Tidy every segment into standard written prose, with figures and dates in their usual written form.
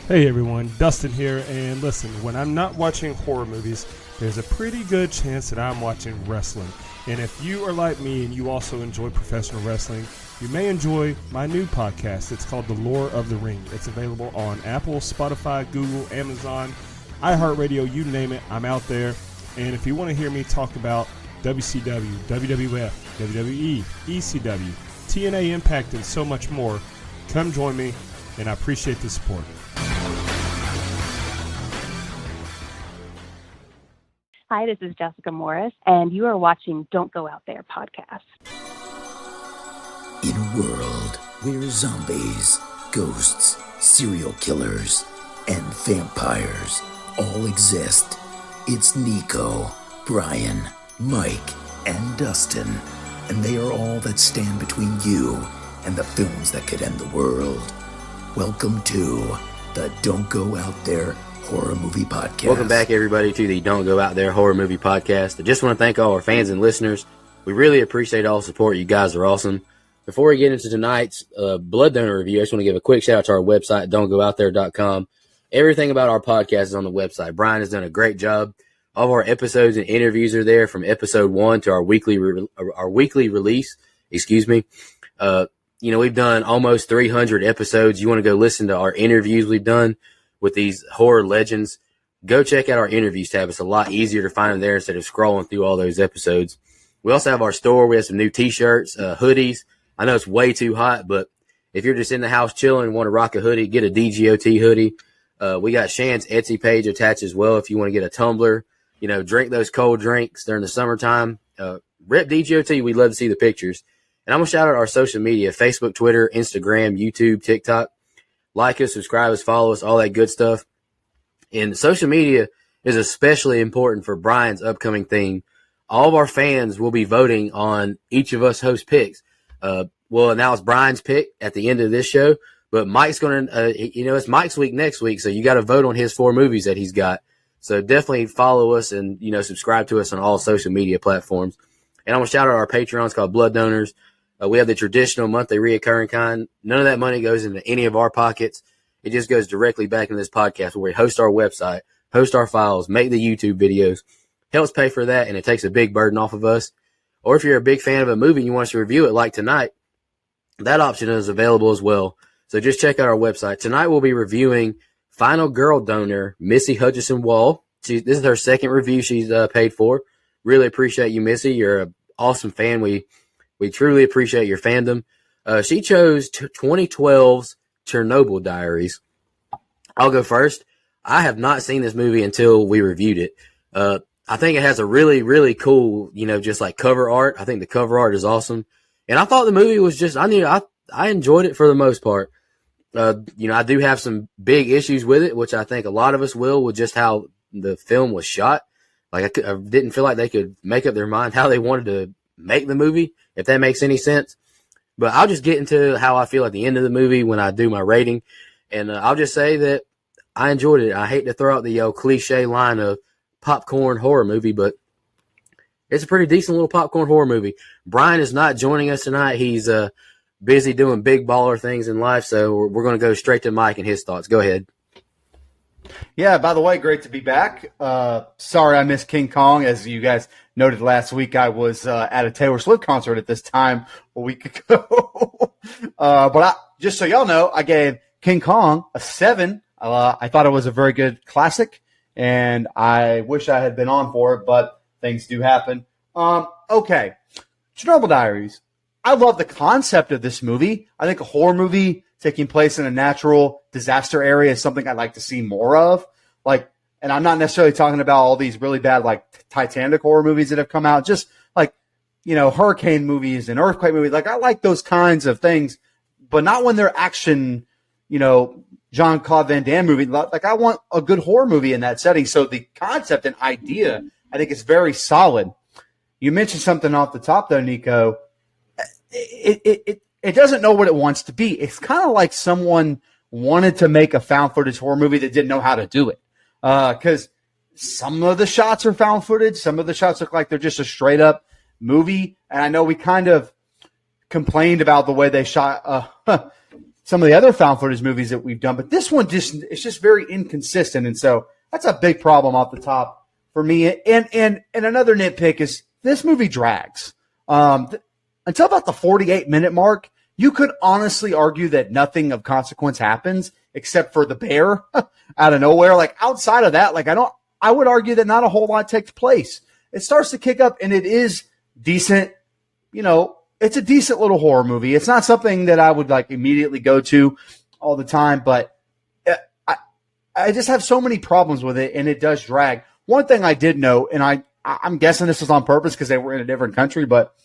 Hey everyone, Dustin here, and listen, when I'm not watching horror movies, there's a pretty good chance that I'm watching wrestling. And if you are like me and you also enjoy professional wrestling, you may enjoy my new podcast. It's called The Lore of the Ring. It's available on Apple, Spotify, Google, Amazon, iHeartRadio, you name it, I'm out there. And if you want to hear me talk about WCW, WWF, WWE, ECW, TNA Impact, and so much more, come join me, and I appreciate the support. Hi, this is Jessica Morris, and you are watching Don't Go Out There podcast. In a world where zombies, ghosts, serial killers, and vampires all exist, it's Nico, Brian, Mike, and Dustin, and they are all that stand between you and the films that could end the world. Welcome to the Don't Go Out There Horror Movie Podcast. Welcome back, everybody, to the Don't Go Out There Horror Movie Podcast. I just want to thank all our fans and listeners. We really appreciate all the support. You guys are awesome. Before we get into tonight's blood donor review, I just want to give a quick shout out to our website, don'tgoouthere.com. Everything about our podcast is on the website. Brian has done a great job. All of our episodes and interviews are there, from episode 1 to our weekly release. We've done almost 300 episodes. You want to go listen to our interviews we've done with these horror legends, go check out our interviews tab. It's a lot easier to find them there instead of scrolling through all those episodes. We also have our store. We have some new t-shirts, hoodies. I know it's way too hot, but if you're just in the house chilling and want to rock a hoodie, get a DGOT hoodie. We got Shan's Etsy page attached as well if you want to get a tumbler. Drink those cold drinks during the summertime. Rep DGOT. We'd love to see the pictures. And I'm going to shout out our social media, Facebook, Twitter, Instagram, YouTube, TikTok. Like us, subscribe us, follow us, all that good stuff. And social media is especially important for Brian's upcoming theme. All of our fans will be voting on each of us host picks. Now it's Brian's pick at the end of this show, but Mike's going to, it's Mike's week next week, so you got to vote on his 4 movies that he's got. So definitely follow us and, subscribe to us on all social media platforms. And I want to shout out our Patreons called Blood Donors. We have the traditional monthly reoccurring kind. None of that money goes into any of our pockets. It just goes directly back into this podcast where we host our website, host our files, make the YouTube videos. Helps pay for that, and it takes a big burden off of us. Or if you're a big fan of a movie and you want us to review it like tonight, that option is available as well. So just check out our website. Tonight we'll be reviewing Final Girl Donor, Missy Hutchison-Wall. This is her second review she's paid for. Really appreciate you, Missy. You're an awesome fan. We truly appreciate your fandom. She chose 2012's Chernobyl Diaries. I'll go first. I have not seen this movie until we reviewed it. I think it has a really, really cool, just like cover art. I think the cover art is awesome. And I thought the movie was just, I enjoyed it for the most part. I do have some big issues with it, which I think a lot of us will, with just how the film was shot. Like I didn't feel like they could make up their mind how they wanted to make the movie, if that makes any sense. But I'll just get into how I feel at the end of the movie when I do my rating. And I'll just say that I enjoyed it. I hate to throw out the old cliche line of popcorn horror movie, but it's a pretty decent little popcorn horror movie. Brian is not joining us tonight. He's busy doing big baller things in life, so we're going to go straight to Mike and his thoughts. Go ahead. Yeah, by the way, great to be back. Sorry I missed King Kong. As you guys noted last week, I was at a Taylor Swift concert at this time a week ago. Just so y'all know, I gave King Kong a 7. I thought it was a very good classic, and I wish I had been on for it, but things do happen. Okay, Chernobyl Diaries. I love the concept of this movie. I think a horror movie taking place in a natural disaster area is something I'd like to see more of. And I'm not necessarily talking about all these really bad, Titanic horror movies that have come out. Just hurricane movies and earthquake movies. I like those kinds of things, but not when they're action, Jean-Claude Van Damme movie. I want a good horror movie in that setting. So the concept and idea, I think, is very solid. You mentioned something off the top, though, Nico. It doesn't know what it wants to be. It's kind of like someone wanted to make a found footage horror movie that didn't know how to do it. Because some of the shots are found footage. Some of the shots look like they're just a straight up movie. And I know we kind of complained about the way they shot some of the other found footage movies that we've done, but this one it's just very inconsistent, and so that's a big problem off the top for me. And another nitpick is this movie drags. Until about the 48-minute mark, you could honestly argue that nothing of consequence happens except for the bear out of nowhere. Like outside of that, I would argue that not a whole lot takes place. It starts to kick up, and it is decent. It's a decent little horror movie. It's not something that I would immediately go to all the time, but I just have so many problems with it, and it does drag. One thing I did note, and I'm guessing this was on purpose because they were in a different country, but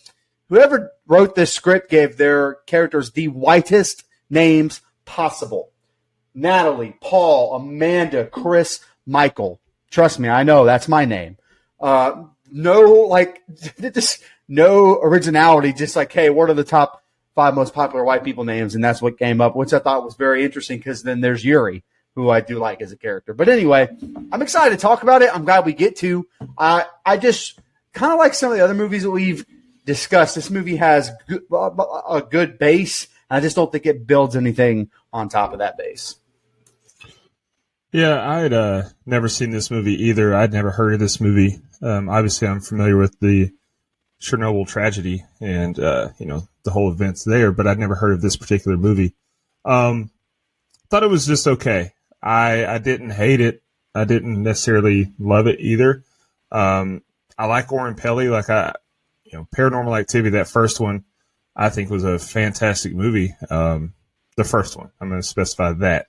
whoever wrote this script gave their characters the whitest names possible. Natalie, Paul, Amanda, Chris, Michael. Trust me, I know that's my name. No originality, just hey, what are the top 5 most popular white people names? And that's what came up, which I thought was very interesting because then there's Yuri, who I do like as a character. But anyway, I'm excited to talk about it. I'm glad we get to. I just kind of like some of the other movies that we've discussed. This movie has a good base, and I just don't think it builds anything on top of that base. Yeah, I'd never seen this movie either. I'd never heard of this movie. Obviously, I'm familiar with the Chernobyl tragedy and the whole events there, but I'd never heard of this particular movie. Thought it was just okay. I didn't hate it. I didn't necessarily love it either. I like Oren Peli. Paranormal Activity, that first one, I think was a fantastic movie. The first one, I'm going to specify that.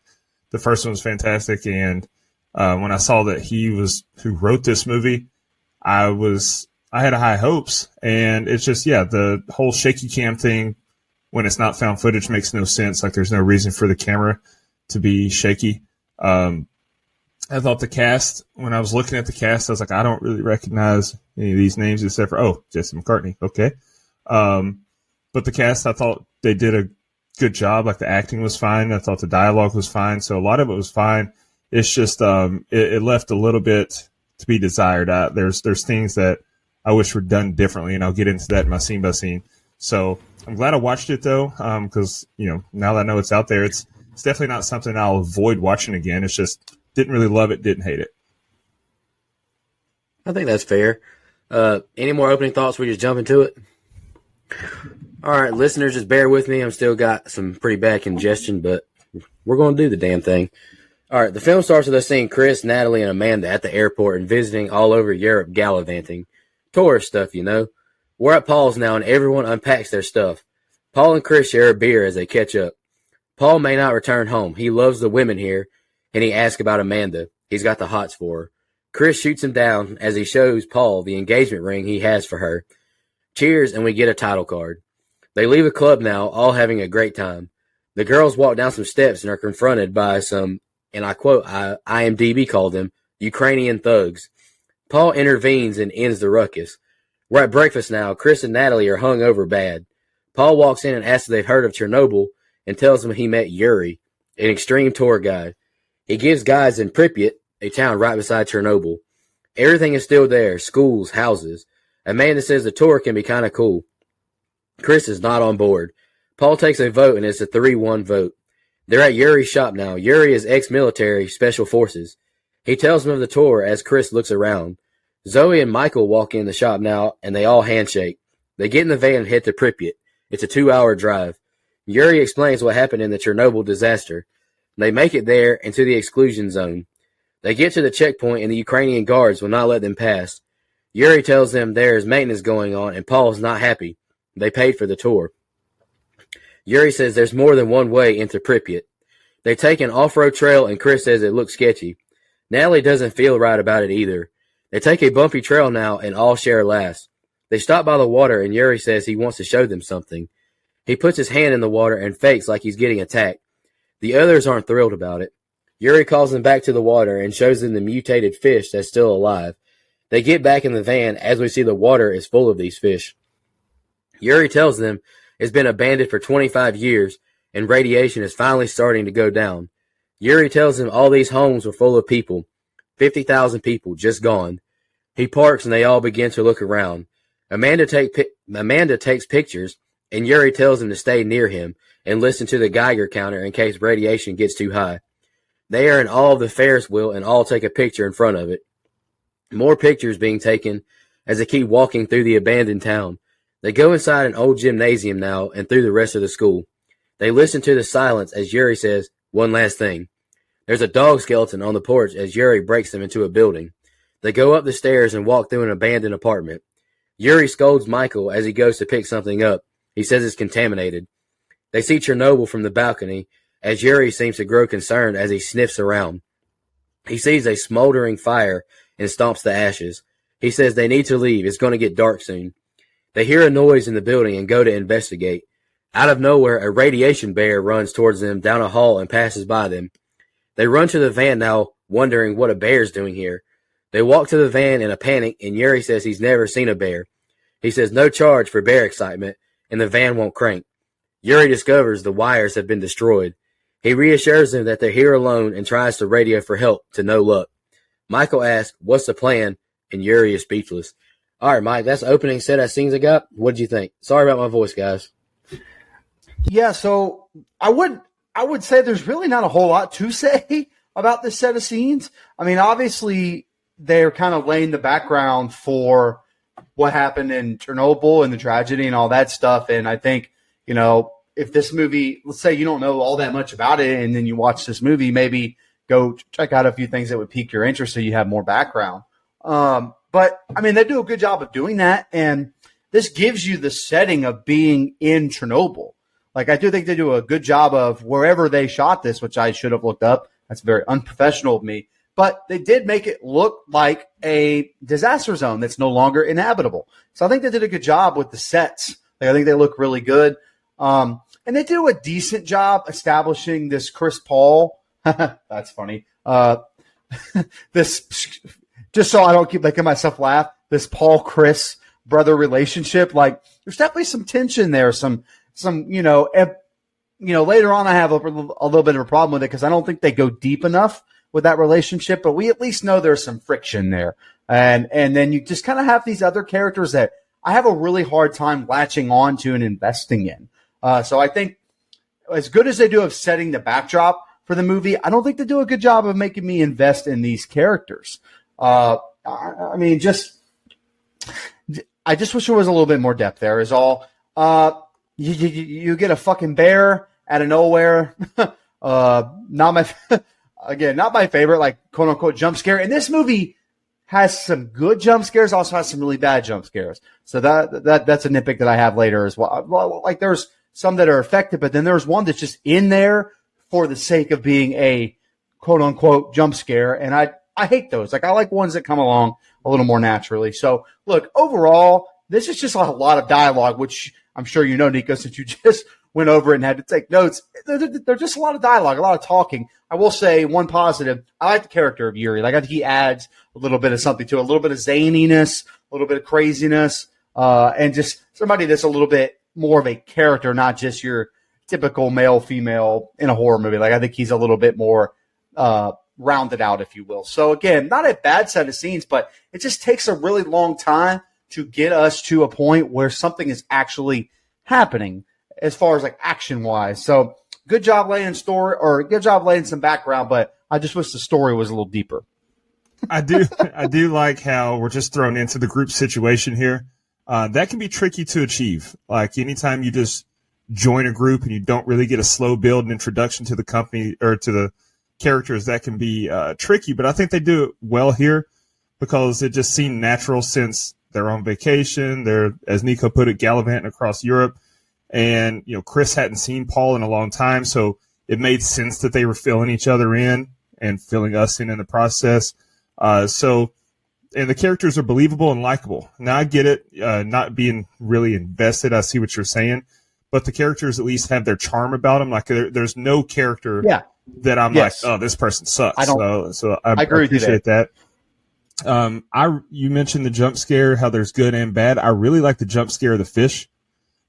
The first one was fantastic, and when I saw that he was who wrote this movie, I had high hopes, and it's just, the whole shaky cam thing when it's not found footage makes no sense. There's no reason for the camera to be shaky. I thought the cast, when I was looking at the cast, I was like, I don't really recognize any of these names except for, Jesse McCartney. Okay. But the cast, I thought they did a good job. The acting was fine. I thought the dialogue was fine. So a lot of it was fine. It's just, it left a little bit to be desired. There's things that I wish were done differently, and I'll get into that in my scene by scene. So I'm glad I watched it though. Cause now that I know it's out there, it's definitely not something I'll avoid watching again. It's just, didn't really love it, didn't hate it. I think that's fair. Any more opening thoughts? We just jump into it. All right, listeners, just bear with me. I'm still got some pretty bad congestion, but we're going to do the damn thing. All right, the film starts with us seeing Chris, Natalie, and Amanda at the airport and visiting all over Europe gallivanting. Tourist stuff, We're at Paul's now, and everyone unpacks their stuff. Paul and Chris share a beer as they catch up. Paul may not return home. He loves the women here, and he asks about Amanda. He's got the hots for her. Chris shoots him down as he shows Paul the engagement ring he has for her. Cheers, and we get a title card. They leave a club now, all having a great time. The girls walk down some steps and are confronted by some, and I quote, IMDb called them, Ukrainian thugs. Paul intervenes and ends the ruckus. We're at breakfast now. Chris and Natalie are hung over bad. Paul walks in and asks if they've heard of Chernobyl and tells them he met Yuri, an extreme tour guide. He gives guides in Pripyat, a town right beside Chernobyl. Everything is still there, schools, houses. Amanda says the tour can be kind of cool. Chris is not on board. Paul takes a vote, and it's a 3-1 vote. They're at Yuri's shop now. Yuri is ex-military, special forces. He tells them of the tour as Chris looks around. Zoe and Michael walk in the shop now, and they all handshake. They get in the van and head to Pripyat. It's a 2-hour drive. Yuri explains what happened in the Chernobyl disaster. They make it there and to the exclusion zone. They get to the checkpoint, and the Ukrainian guards will not let them pass. Yuri tells them there is maintenance going on, and Paul's not happy. They paid for the tour. Yuri says there's more than one way into Pripyat. They take an off-road trail, and Chris says it looks sketchy. Natalie doesn't feel right about it either. They take a bumpy trail now, and all share laughs. They stop by the water, and Yuri says he wants to show them something. He puts his hand in the water and fakes like he's getting attacked. The others aren't thrilled about it. Yuri calls them back to the water and shows them the mutated fish that's still alive. They get back in the van as we see the water is full of these fish. Yuri tells them it's been abandoned for 25 years and radiation is finally starting to go down. Yuri tells them all these homes were full of people, 50,000 people just gone. He parks and they all begin to look around. Amanda takes pictures and Yuri tells him to stay near him and listen to the Geiger counter in case radiation gets too high. They are in awe of the Ferris wheel and all take a picture in front of it. More pictures being taken as they keep walking through the abandoned town. They go inside an old gymnasium now and through the rest of the school. They listen to the silence as Yuri says, "One last thing." There's a dog skeleton on the porch as Yuri breaks them into a building. They go up the stairs and walk through an abandoned apartment. Yuri scolds Michael as he goes to pick something up. He says it's contaminated. They see Chernobyl from the balcony as Yuri seems to grow concerned as he sniffs around. He sees a smoldering fire and stomps the ashes. He says they need to leave. It's going to get dark soon. They hear a noise in the building and go to investigate. Out of nowhere, a radiation bear runs towards them down a hall and passes by them. They run to the van now, wondering what a bear's doing here. They walk to the van in a panic, and Yuri says he's never seen a bear. He says no charge for bear excitement, and the van won't crank. Yuri discovers the wires have been destroyed. He reassures them that they're here alone and tries to radio for help, to no luck. Michael asks, "What's the plan?" And Yuri is speechless. All right, Mike, that's the opening set of scenes I got. What'd you think? Sorry about my voice, guys. Yeah, so I would say there's really not a whole lot to say about this set of scenes. I mean, obviously they're kind of laying the background for what happened in Chernobyl and the tragedy and all that stuff. And I think, if this movie, let's say you don't know all that much about it and then you watch this movie, maybe go check out a few things that would pique your interest so you have more background. But I mean, they do a good job of doing that. And this gives you the setting of being in Chernobyl. Like, I do think they do a good job of wherever they shot this, which I should have looked up. That's very unprofessional of me. But they did make it look like a disaster zone that's no longer inhabitable. So I think they did a good job with the sets. Like, I think they look really good. And they do a decent job establishing this Chris Paul. That's funny. This, just so I don't keep making myself laugh, this Paul Chris brother relationship. Like, there's definitely some tension there. Some later on I have a little bit of a problem with it because I don't think they go deep enough with that relationship, but we at least know there's some friction there. And then you just kind of have these other characters that I have a really hard time latching on to and investing in. So I think as good as they do of setting the backdrop for the movie, I don't think they do a good job of making me invest in these characters. I just wish there was a little bit more depth there is all. You get a fucking bear out of nowhere. Not my favorite, like, quote unquote jump scare. And this movie has some good jump scares, also has some really bad jump scares. So that's a nitpick that I have later as well. Like, there's some that are effective, but then there's one that's just in there for the sake of being a quote unquote jump scare. And I hate those. Like, I like ones that come along a little more naturally. So look, overall, this is just a lot of dialogue, which I'm sure you know, Nico, since you just went over it and had to take notes. There's just a lot of dialogue, a lot of talking. I will say one positive. I like the character of Yuri. Like, I think he adds a little bit of something to it, a little bit of zaniness, a little bit of craziness, and just somebody that's a little bit more of a character, not just your typical male, female in a horror movie. Like, I think he's a little bit more rounded out, if you will. So again, not a bad set of scenes, but it just takes a really long time to get us to a point where something is actually happening as far as like action wise. So good job laying some background, but I just wish the story was a little deeper. I do like how we're just thrown into the group situation here. That can be tricky to achieve. Like, anytime you just join a group and you don't really get a slow build and introduction to the company or to the characters, that can be tricky. But I think they do it well here because it just seemed natural since they're on vacation. They're, as Nico put it, gallivanting across Europe. And, Chris hadn't seen Paul in a long time, so it made sense that they were filling each other in and filling us in the process. And the characters are believable and likable. Now, I get it, not being really invested. I see what you're saying. But the characters at least have their charm about them. Like, there's no character that I'm like, oh, this person sucks. I agree with appreciate that. You mentioned the jump scare, how there's good and bad. I really like the jump scare of the fish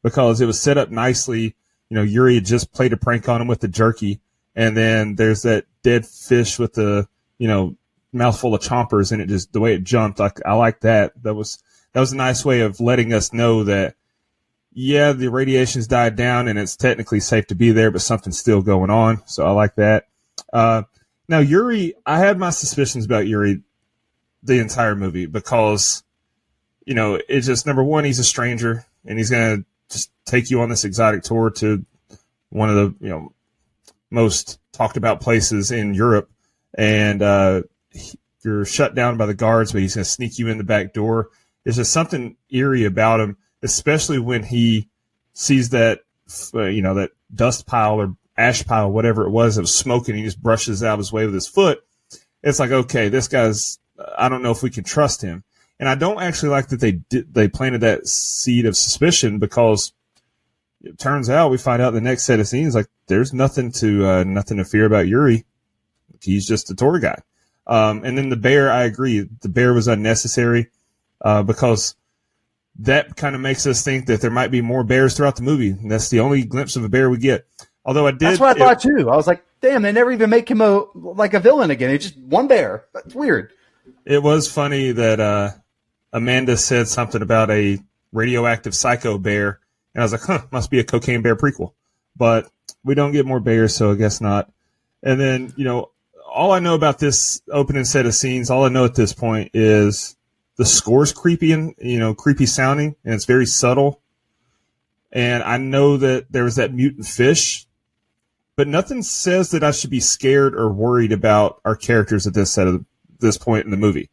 because it was set up nicely. Yuri had just played a prank on him with the jerky, and then there's that dead fish with the, mouthful of chompers, and it just, the way it jumped, I like that. That was a nice way of letting us know that, yeah, the radiation's died down and it's technically safe to be there, but something's still going on. So I like that. Now, Yuri, I had my suspicions about Yuri the entire movie because, it's just, number one, he's a stranger and he's going to just take you on this exotic tour to one of the, most talked about places in Europe. And you're shut down by the guards, but he's going to sneak you in the back door. There's just something eerie about him, especially when he sees that, that dust pile or ash pile, whatever it was, that was smoking. He just brushes out of his way with his foot. It's like, okay, this guy's, I don't know if we can trust him. And I don't actually like that they planted that seed of suspicion, because it turns out, we find out in the next set of scenes, like, there's nothing to fear about Yuri. He's just a tour guide. And then the bear, I agree. The bear was unnecessary, because that kind of makes us think that there might be more bears throughout the movie. And that's the only glimpse of a bear we get. Although that's what I thought too. I was like, damn, they never even make him a villain again. It's just one bear. That's weird. It was funny that Amanda said something about a radioactive psycho bear. And I was like, must be a cocaine bear prequel. But we don't get more bears, so I guess not. And then, all I know about this opening set of scenes, all I know at this point is the score's creepy and, creepy sounding, and it's very subtle. And I know that there was that mutant fish, but nothing says that I should be scared or worried about our characters at this point in the movie.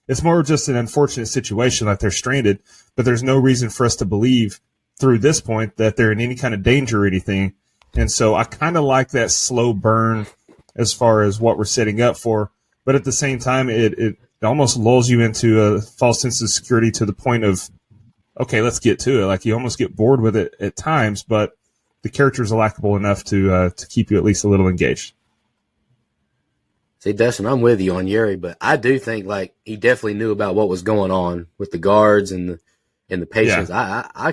It's more just an unfortunate situation, like they're stranded, but there's no reason for us to believe through this point that they're in any kind of danger or anything. And so I kind of like that slow burn as far as what we're setting up for. But at the same time, it almost lulls you into a false sense of security to the point of, okay, let's get to it. Like, you almost get bored with it at times, but the characters are likable enough to keep you at least a little engaged. See, Dustin, I'm with you on Yuri, but I do think, like, he definitely knew about what was going on with the guards and the patients. Yeah. I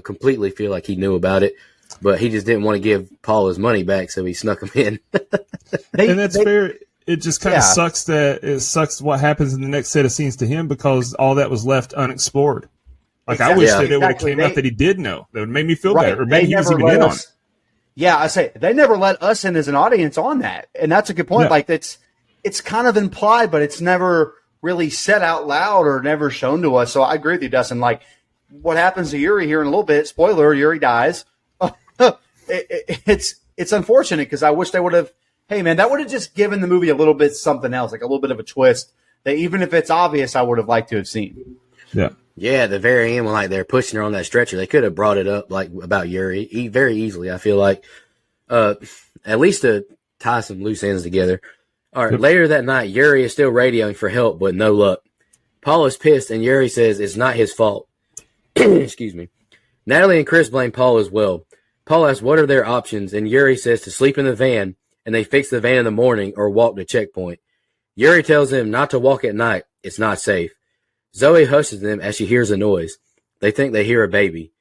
completely feel like he knew about it, but he just didn't want to give Paul his money back, so he snuck him in. And that's fair. It just kind of sucks what happens in the next set of scenes to him, because all that was left unexplored. Like, I wish that it would have came out that he did know. That would make me feel better. Or maybe he was even in on it. Yeah, I say they never let us in as an audience on that. And that's a good point. Yeah. Like, it's kind of implied, but it's never really said out loud or never shown to us. So I agree with you, Dustin. Like, what happens to Yuri here in a little bit, spoiler, Yuri dies. It's unfortunate, because I wish they would have, hey, man, that would have just given the movie a little bit something else, like a little bit of a twist that even if it's obvious, I would have liked to have seen. Yeah. Yeah, at the very end, when, like, they're pushing her on that stretcher, they could have brought it up, like, about Yuri very easily, I feel like. At least to tie some loose ends together. All right, later that night, Yuri is still radioing for help, but no luck. Paul is pissed, and Yuri says it's not his fault. Excuse me. Natalie and Chris blame Paul as well. Paul asks what are their options, and Yuri says to sleep in the van, and they fix the van in the morning or walk to checkpoint. Yuri tells them not to walk at night. It's not safe. Zoe hushes them as she hears a noise. They think they hear a baby.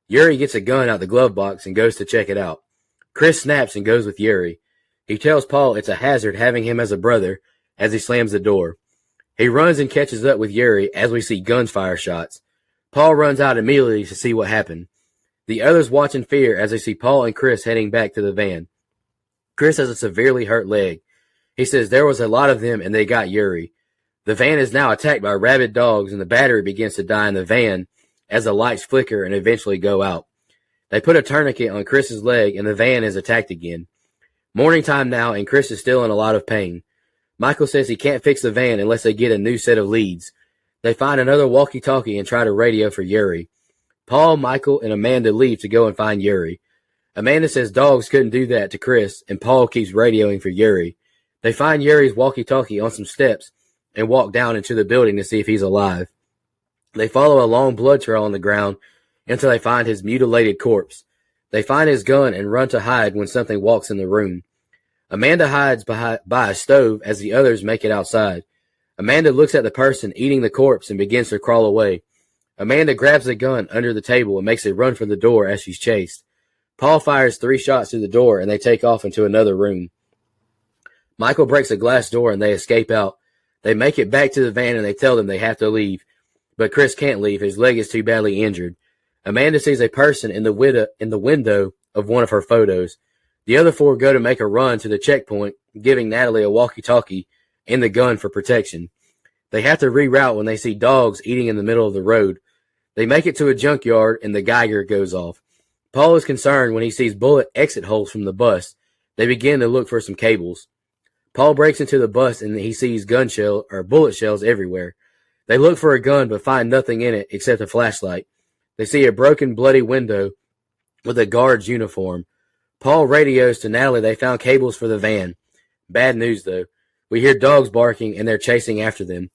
Yuri gets a gun out the glove box and goes to check it out. Chris snaps and goes with Yuri. He tells Paul it's a hazard having him as a brother as he slams the door. He runs and catches up with Yuri as we see gunfire shots. Paul runs out immediately to see what happened. The others watch in fear as they see Paul and Chris heading back to the van. Chris has a severely hurt leg. He says there was a lot of them and they got Yuri. The van is now attacked by rabid dogs, and the battery begins to die in the van as the lights flicker and eventually go out. They put a tourniquet on Chris's leg, and the van is attacked again. Morning time now, and Chris is still in a lot of pain. Michael says he can't fix the van unless they get a new set of leads. They find another walkie-talkie and try to radio for Yuri. Paul, Michael, and Amanda leave to go and find Yuri. Amanda says dogs couldn't do that to Chris, and Paul keeps radioing for Yuri. They find Yuri's walkie-talkie on some steps and walk down into the building to see if he's alive. They follow a long blood trail on the ground until they find his mutilated corpse. They find his gun and run to hide when something walks in the room. Amanda hides by a stove as the others make it outside. Amanda looks at the person eating the corpse and begins to crawl away. Amanda grabs the gun under the table and makes a run for the door as she's chased. Paul fires 3 shots through the door and they take off into another room. Michael breaks a glass door and they escape out. They make it back to the van and they tell them they have to leave. But Chris can't leave. His leg is too badly injured. Amanda sees a person in the window of one of her photos. The other four go to make a run to the checkpoint, giving Natalie a walkie-talkie and the gun for protection. They have to reroute when they see dogs eating in the middle of the road. They make it to a junkyard and the Geiger goes off. Paul is concerned when he sees bullet exit holes from the bus. They begin to look for some cables. Paul breaks into the bus and he sees bullet shells everywhere. They look for a gun but find nothing in it except a flashlight. They see a broken, bloody window with a guard's uniform. Paul radios to Natalie they found cables for the van. Bad news, though. We hear dogs barking and they're chasing after them.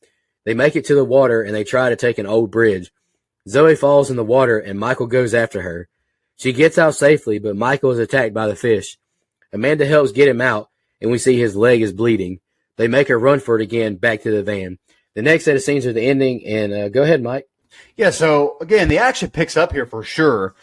They make it to the water and they try to take an old bridge. Zoe falls in the water and Michael goes after her. She gets out safely, but Michael is attacked by the fish. Amanda helps get him out, and we see his leg is bleeding. They make her run for it again back to the van. The next set of scenes are the ending, and go ahead, Mike. Yeah, so again, the action picks up here for sure.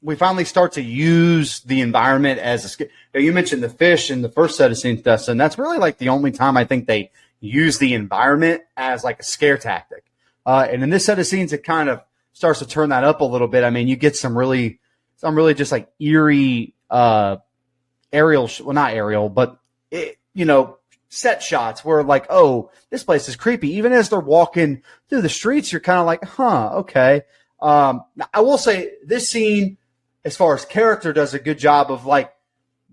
We finally start to use the environment as a you mentioned the fish in the first set of scenes, Dustin. That's really like the only time I think they use the environment as like a scare tactic. And in this set of scenes, it kind of starts to turn that up a little bit. I mean, you get some really just like eerie aerial, well, not aerial, but set shots where like, oh, this place is creepy. Even as they're walking through the streets, you're kind of like, huh, okay. Now, I will say this scene, as far as character, does a good job of like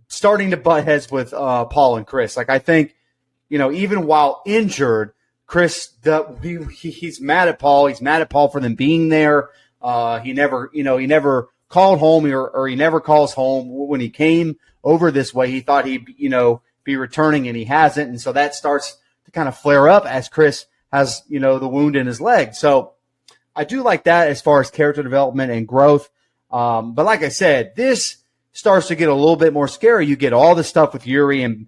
starting to butt heads with Paul and Chris. Like I think, even while injured, Chris, he's mad at Paul. He's mad at Paul for them being there. He never called home or he never calls home. When he came over this way, he thought he'd, be returning and he hasn't. And so that starts to kind of flare up as Chris has, the wound in his leg. So I do like that as far as character development and growth. But like I said, this starts to get a little bit more scary. You get all the stuff with Yuri and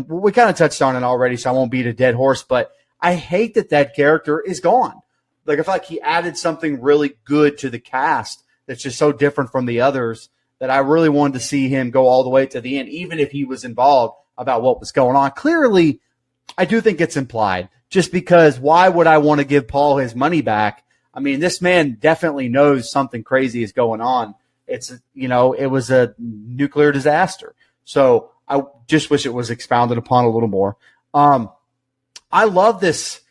we kind of touched on it already, so I won't beat a dead horse, but I hate that character is gone. Like, I feel like he added something really good to the cast that's just so different from the others that I really wanted to see him go all the way to the end, even if he was involved about what was going on. Clearly, I do think it's implied, just because why would I want to give Paul his money back? I mean, this man definitely knows something crazy is going on. It was a nuclear disaster. So I just wish it was expounded upon a little more. I love this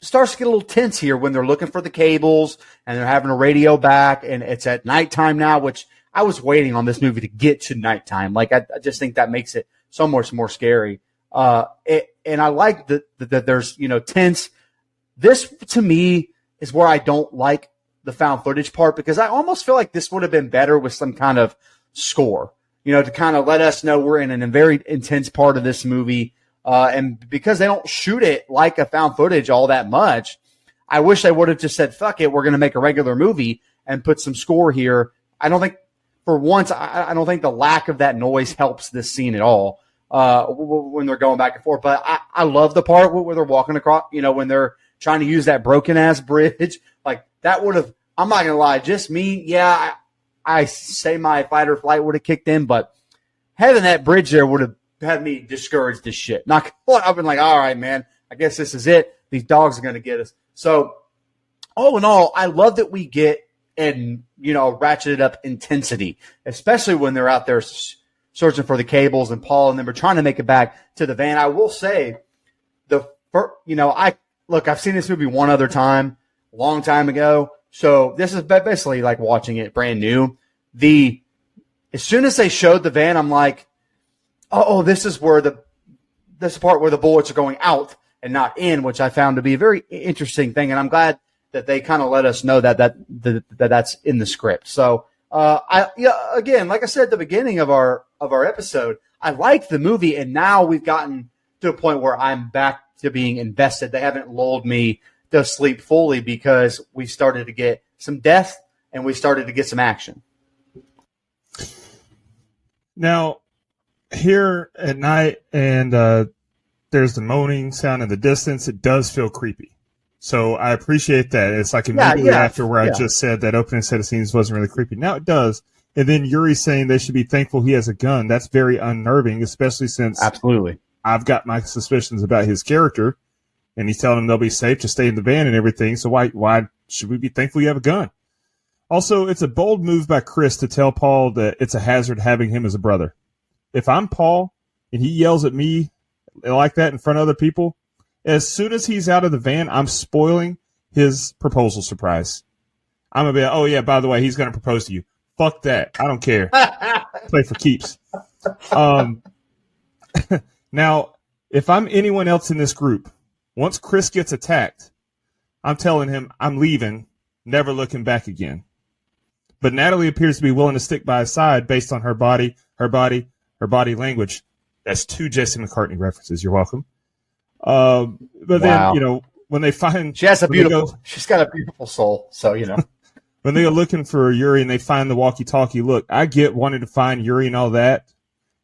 starts to get a little tense here when they're looking for the cables and they're having a radio back and it's at nighttime now, which I was waiting on this movie to get to nighttime. Like, I just think that makes it so much more scary. And I like that there's, tense. This to me is where I don't like the found footage part, because I almost feel like this would have been better with some kind of score, to kind of let us know we're in a very intense part of this movie. And because they don't shoot it like a found footage all that much, I wish they would have just said, fuck it, we're going to make a regular movie and put some score here. I don't think, for once, I don't think the lack of that noise helps this scene at all when they're going back and forth. But I love the part where they're walking across, when they're trying to use that broken-ass bridge. Like, that would have, I'm not going to lie, just me, yeah, I say my fight or flight would have kicked in, but having that bridge there would have had me discouraged as shit. I've been like, all right, man, I guess this is it. These dogs are going to get us. So, all in all, I love that we get and, ratcheted up intensity, especially when they're out there searching for the cables and Paul and them are trying to make it back to the van. I will say, I've seen this movie one other time, a long time ago. So this is basically like watching it brand new. As soon as they showed the van, I'm like, oh, this is this part where the bullets are going out and not in, which I found to be a very interesting thing. And I'm glad that they kind of let us know that's in the script. So, again, like I said at the beginning of our episode, I like the movie, and now we've gotten to a point where I'm back to being invested. They haven't lulled me to sleep fully because we started to get some death and we started to get some action. Now, here at night, and there's the moaning sound in the distance, it does feel creepy. So I appreciate that. It's like immediately after where I just said that opening set of scenes wasn't really creepy. Now it does. And then Yuri saying they should be thankful he has a gun. That's very unnerving, especially since absolutely I've got my suspicions about his character, and he's telling them they'll be safe to stay in the van and everything. So why should we be thankful you have a gun? Also, it's a bold move by Chris to tell Paul that it's a hazard having him as a brother. If I'm Paul and he yells at me like that in front of other people, as soon as he's out of the van, I'm spoiling his proposal surprise. I'm going to be like, oh, yeah, by the way, he's going to propose to you. Fuck that. I don't care. Play for keeps. Now, if I'm anyone else in this group, once Chris gets attacked, I'm telling him I'm leaving, never looking back again. But Natalie appears to be willing to stick by his side based on her body language. That's 2 Jesse McCartney references. You're welcome. But then, when they find... she's got a beautiful soul, so, When they go looking for Yuri and they find the walkie-talkie, look, I get wanting to find Yuri and all that.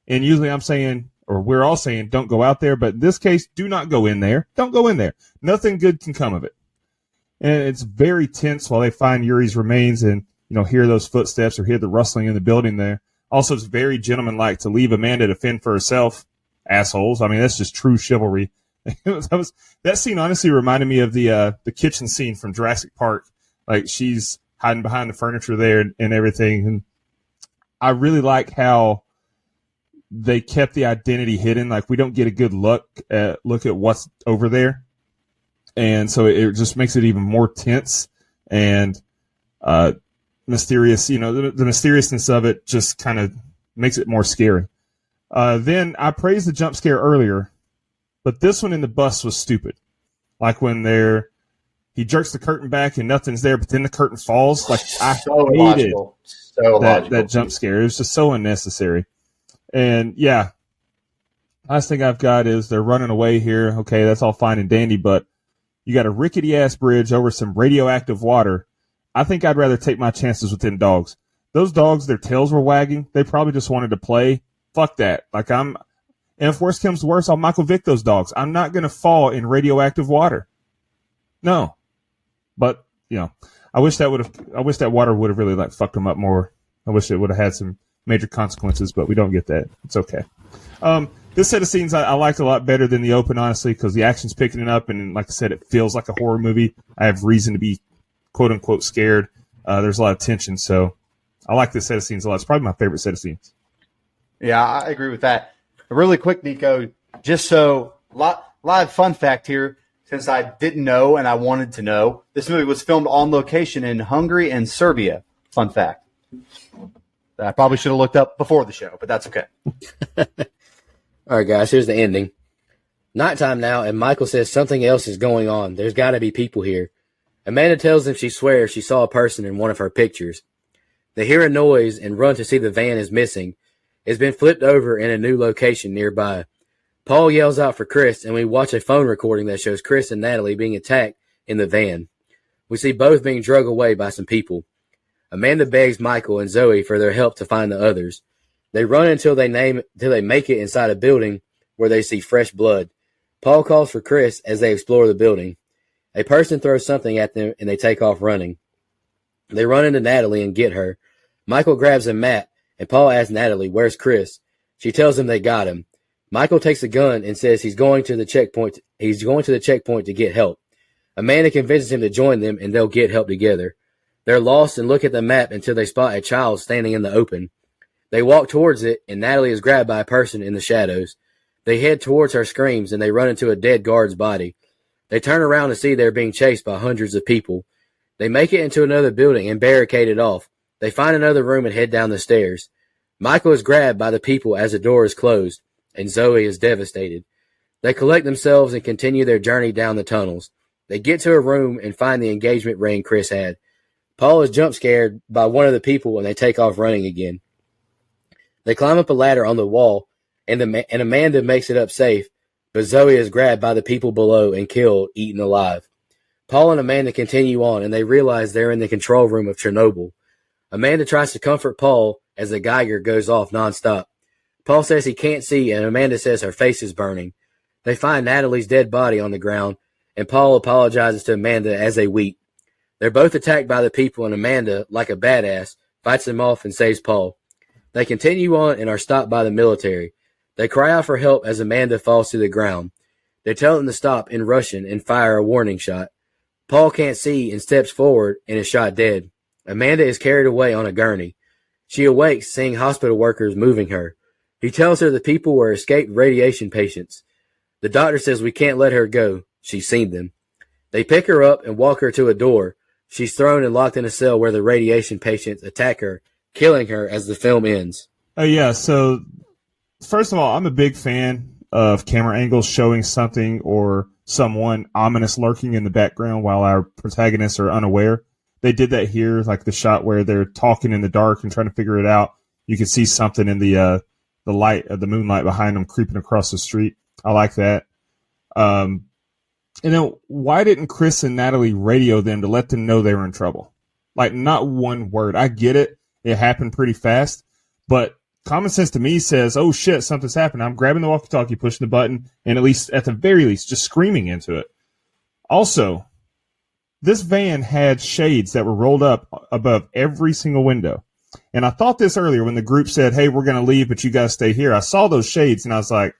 And usually I'm saying, or we're all saying, don't go out there. But in this case, do not go in there. Don't go in there. Nothing good can come of it. And it's very tense while they find Yuri's remains and, hear those footsteps or hear the rustling in the building there. Also, it's very gentlemanlike to leave Amanda to fend for herself. Assholes. I mean, that's just true chivalry. That scene honestly reminded me of the kitchen scene from Jurassic Park. Like, she's hiding behind the furniture there and everything. And I really like how they kept the identity hidden. Like, we don't get a good look at what's over there. And so it just makes it even more tense and mysterious. The mysteriousness of it just kind of makes it more scary. Then I praised the jump scare earlier, but this one in the bus was stupid. Like when he jerks the curtain back and nothing's there, but then the curtain falls. Like, I hated that jump scare. It was just so unnecessary. And yeah, last thing I've got is they're running away here. Okay, that's all fine and dandy, but you got a rickety ass bridge over some radioactive water. I think I'd rather take my chances with them dogs. Those dogs, their tails were wagging. They probably just wanted to play. Fuck that. And if worse comes to worse, I'll Michael Vick those dogs. I'm not going to fall in radioactive water. No. But, I wish that water would have really fucked them up more. I wish it would have had some major consequences, but we don't get that. It's okay. This set of scenes I liked a lot better than the open, honestly, because the action's picking it up, and like I said, it feels like a horror movie. I have reason to be quote-unquote scared. There's a lot of tension, so I like this set of scenes a lot. It's probably my favorite set of scenes. Yeah, I agree with that. Really quick, Nico, just so live fun fact here, since I didn't know and I wanted to know, this movie was filmed on location in Hungary and Serbia. Fun fact. I probably should have looked up before the show, but that's okay. All right, guys, here's the ending. Nighttime now, and Michael says something else is going on. There's got to be people here. Amanda tells him she swears she saw a person in one of her pictures. They hear a noise and run to see the van is missing. It's been flipped over in a new location nearby. Paul yells out for Chris, and we watch a phone recording that shows Chris and Natalie being attacked in the van. We see both being dragged away by some people. Amanda begs Michael and Zoe for their help to find the others. They run until they make it inside a building where they see fresh blood. Paul calls for Chris as they explore the building. A person throws something at them, and they take off running. They run into Natalie and get her. Michael grabs a map, and Paul asks Natalie, "Where's Chris?" She tells him they got him. Michael takes a gun and says he's going to the checkpoint to get help. Amanda convinces him to join them, and they'll get help together. They're lost and look at the map until they spot a child standing in the open. They walk towards it, and Natalie is grabbed by a person in the shadows. They head towards her screams, and they run into a dead guard's body. They turn around to see they're being chased by hundreds of people. They make it into another building and barricade it off. They find another room and head down the stairs. Michael is grabbed by the people as the door is closed, and Zoe is devastated. They collect themselves and continue their journey down the tunnels. They get to a room and find the engagement ring Chris had. Paul is jump scared by one of the people, and they take off running again. They climb up a ladder on the wall, and Amanda makes it up safe, but Zoe is grabbed by the people below and killed, eaten alive. Paul and Amanda continue on, and they realize they're in the control room of Chernobyl. Amanda tries to comfort Paul as the Geiger goes off nonstop. Paul says he can't see, and Amanda says her face is burning. They find Natalie's dead body on the ground, and Paul apologizes to Amanda as they weep. They're both attacked by the people, and Amanda, like a badass, fights them off and saves Paul. They continue on and are stopped by the military. They cry out for help as Amanda falls to the ground. They tell them to stop in Russian and fire a warning shot. Paul can't see and steps forward and is shot dead. Amanda is carried away on a gurney. She awakes, seeing hospital workers moving her. He tells her the people were escaped radiation patients. The doctor says we can't let her go. She's seen them. They pick her up and walk her to a door. She's thrown and locked in a cell where the radiation patients attack her, killing her as the film ends. Oh, yeah. So, first of all, I'm a big fan of camera angles showing something or someone ominous lurking in the background while our protagonists are unaware. They did that here, like the shot where they're talking in the dark and trying to figure it out. You can see something in the light of the moonlight behind them creeping across the street. I like that. And then why didn't Chris and Natalie radio them to let them know they were in trouble? Like, not one word. I get it. It happened pretty fast. But common sense to me says, oh, shit, something's happened. I'm grabbing the walkie-talkie, pushing the button, and at the very least, just screaming into it. Also, this van had shades that were rolled up above every single window. And I thought this earlier when the group said, hey, we're going to leave, but you guys stay here. I saw those shades, and I was like,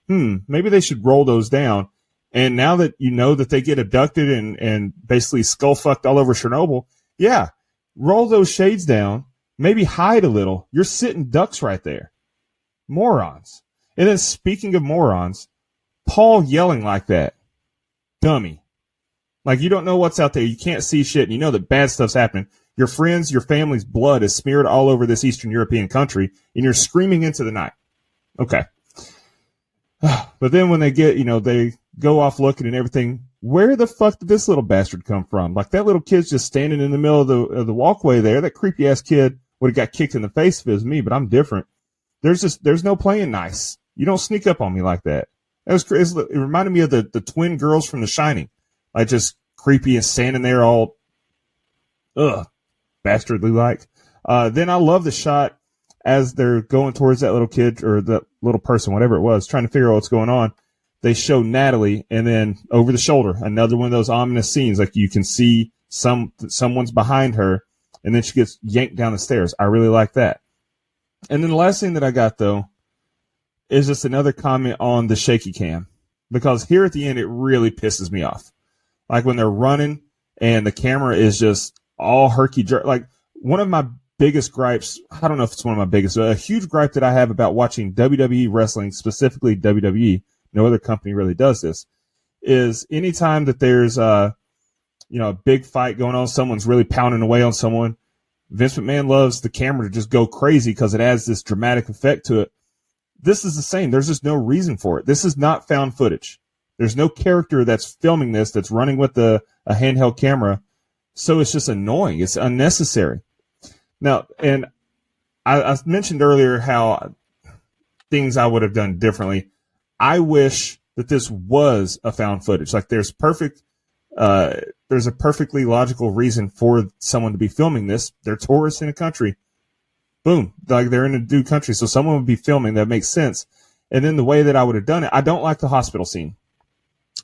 maybe they should roll those down. And now that you know that they get abducted and basically skull fucked all over Chernobyl, yeah, roll those shades down, maybe hide a little. You're sitting ducks right there. Morons. And then speaking of morons, Paul yelling like that. Dummy. Like, you don't know what's out there. You can't see shit, and you know that bad stuff's happening. Your friends, your family's blood is smeared all over this Eastern European country, and you're screaming into the night. Okay. But then when they get, they go off looking and everything, where the fuck did this little bastard come from? Like, that little kid's just standing in the middle of the walkway there. That creepy ass kid would have got kicked in the face if it was me, but I'm different. There's no playing nice. You don't sneak up on me like that. It reminded me of the twin girls from The Shining. Like, just creepy and standing there all, bastardly like. Then I love the shot as they're going towards that little kid or that little person, whatever it was, trying to figure out what's going on. They show Natalie, and then over the shoulder, another one of those ominous scenes. Like, you can see someone's behind her, and then she gets yanked down the stairs. I really like that. And then the last thing that I got, though, is just another comment on the shaky cam. Because here at the end, it really pisses me off. Like, when they're running, and the camera is just all herky-jerky. Like, one of my biggest gripes, I don't know if it's one of my biggest, but a huge gripe that I have about watching WWE wrestling, specifically WWE, no other company really does this, is anytime that there's a big fight going on, someone's really pounding away on someone, Vince McMahon loves the camera to just go crazy because it adds this dramatic effect to it. This is the same. There's just no reason for it. This is not found footage. There's no character that's filming this that's running with a handheld camera. So it's just annoying. It's unnecessary. Now, and I mentioned earlier how things I would have done differently. I wish that this was a found footage. Like, there's a perfectly logical reason for someone to be filming this. They're tourists in a country. Boom. Like, they're in a new country. So someone would be filming. That makes sense. And then the way that I would have done it, I don't like the hospital scene.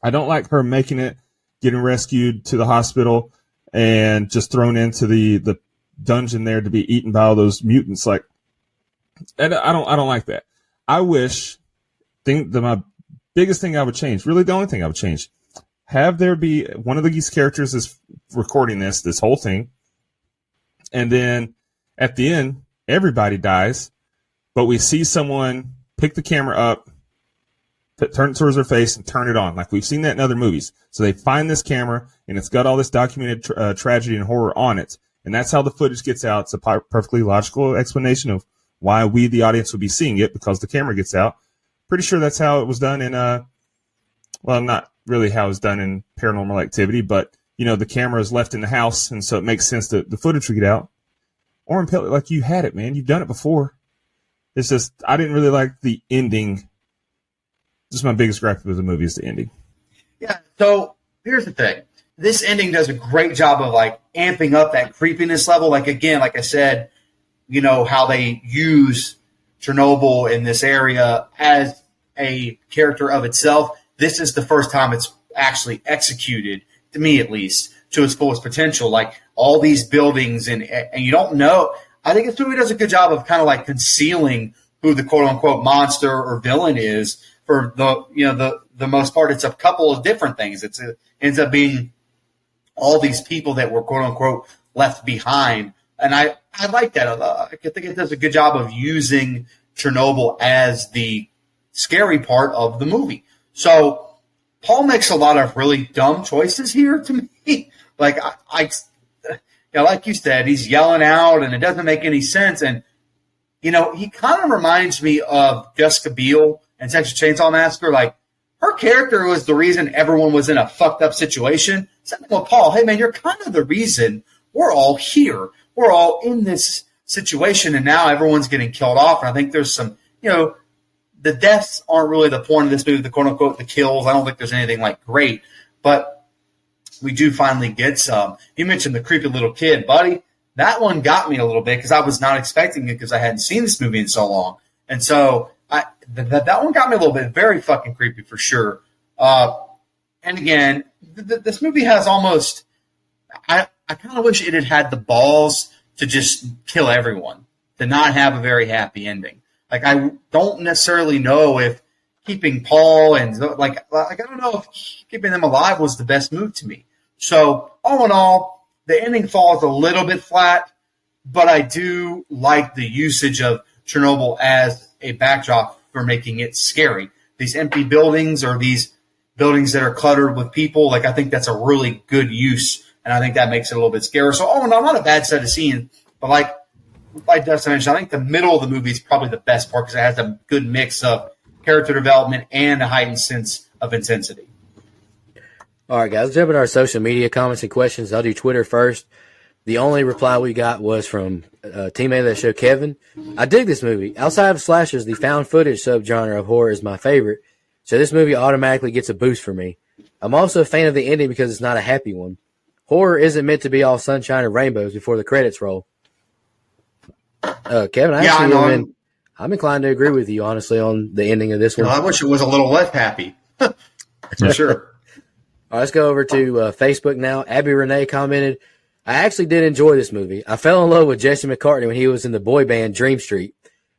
I don't like her making it, getting rescued to the hospital and just thrown into the dungeon there to be eaten by all those mutants. Like, and I don't like that. I wish my biggest thing I would change, really the only thing I would change, have there be one of these characters is recording this whole thing, and then at the end everybody dies, but we see someone pick the camera up, turn it towards their face, and turn it on. Like, we've seen that in other movies. So they find this camera, and it's got all this documented tragedy and horror on it. And that's how the footage gets out. It's a perfectly logical explanation of why we, the audience, would be seeing it, because the camera gets out. Pretty sure that's how it was done in, not really how it was done in Paranormal Activity, but, the camera is left in the house, and so it makes sense that the footage would get out. Or in like, you had it, man. You've done it before. It's just, I didn't really like the ending. Just my biggest gripe with the movie is the ending. Yeah, so here's the thing. This ending does a great job of, like, amping up that creepiness level. Like, again, like I said, how they use Chernobyl in this area as a character of itself. This is the first time it's actually executed, to me at least, to its fullest potential. Like, all these buildings, and you don't know. I think this movie does a good job of kind of like concealing who the quote unquote monster or villain is. For the most part, it's a couple of different things. It ends up being all these people that were quote unquote left behind. And I like that. I think it does a good job of using Chernobyl as the scary part of the movie. So Paul makes a lot of really dumb choices here to me. Like like you said, he's yelling out and it doesn't make any sense. And, he kind of reminds me of Jessica Biel and Texas Chainsaw Massacre. Like, her character was the reason everyone was in a fucked up situation. Same thing with Paul. Hey, man, you're kind of the reason we're all here. We're all in this situation, and now everyone's getting killed off. And I think there's some, the deaths aren't really the point of this movie, the quote-unquote, the kills. I don't think there's anything, great. But we do finally get some. You mentioned the creepy little kid, buddy. That one got me a little bit because I was not expecting it because I hadn't seen this movie in so long. And so that one got me a little bit. Very fucking creepy for sure. And again, this movie has almost – I kind of wish it had the balls to just kill everyone, to not have a very happy ending. Like, I don't necessarily know if keeping Paul and I don't know if keeping them alive was the best move to me. So all in all, the ending falls a little bit flat, but I do like the usage of Chernobyl as a backdrop for making it scary. These empty buildings or these buildings that are cluttered with people, I think that's a really good use, and I think that makes it a little bit scarier. So all in all, not a bad set of scenes, but like Dustin mentioned, I think the middle of the movie is probably the best part because it has a good mix of character development and a heightened sense of intensity. All right, guys, let's jump into our social media comments and questions. I'll do Twitter first. The only reply we got was from a teammate of the show, Kevin. I dig this movie. Outside of slashers, the found footage subgenre of horror is my favorite, so this movie automatically gets a boost for me. I'm also a fan of the ending because it's not a happy one. Horror isn't meant to be all sunshine and rainbows before the credits roll. Kevin, I'm inclined to agree with you, honestly, on the ending of this one. I wish it was a little less happy. For sure. All right, let's go over to Facebook now. Abby Renee commented, I actually did enjoy this movie. I fell in love with Jesse McCartney when he was in the boy band Dream Street.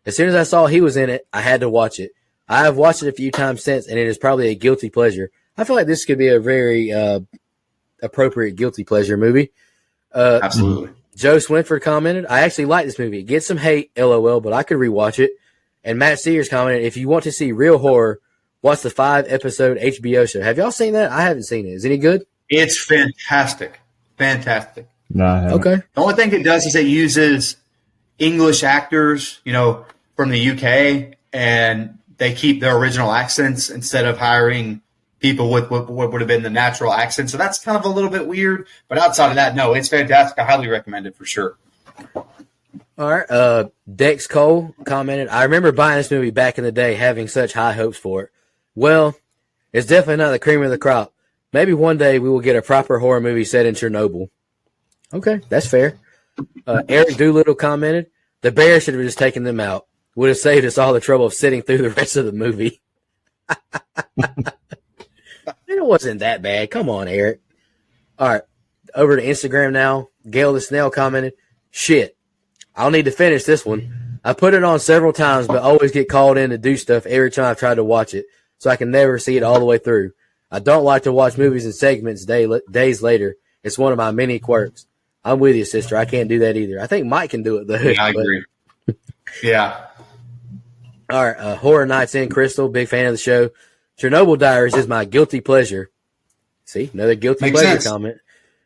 As soon as I saw he was in it, I had to watch it. I have watched it a few times since, and it is probably a guilty pleasure. I feel like this could be a very appropriate guilty pleasure movie. Absolutely. Joe Swinford commented, I actually like this movie. It gets some hate, LOL, but I could rewatch it. And Matt Sears commented, if you want to see real horror, watch the 5-episode HBO show. Have y'all seen that? I haven't seen it. Is it any good? It's fantastic. Fantastic. No, I haven't. Okay. The only thing it does is it uses English actors, from the UK, and they keep their original accents instead of hiring people with what would have been the natural accent. So that's kind of a little bit weird. But outside of that, no, it's fantastic. I highly recommend it for sure. All right. Dex Cole commented, I remember buying this movie back in the day, having such high hopes for it. Well, it's definitely not the cream of the crop. Maybe one day we will get a proper horror movie set in Chernobyl. Okay, that's fair. Eric Doolittle commented, the bear should have just taken them out. Would have saved us all the trouble of sitting through the rest of the movie. It wasn't that bad. Come on, Eric. All right, over to Instagram now. Gail the Snail commented, shit, I'll need to finish this one. I put it on several times, but always get called in to do stuff every time I've tried to watch it, so I can never see it all the way through. I don't like to watch movies in segments days later. It's one of my many quirks. I'm with you, sister. I can't do that either. I think Mike can do it, though. Yeah, I agree. Yeah. All right, Horror Nights in Crystal, big fan of the show. Chernobyl Diaries is my guilty pleasure. See, another guilty Makes pleasure sense. comment.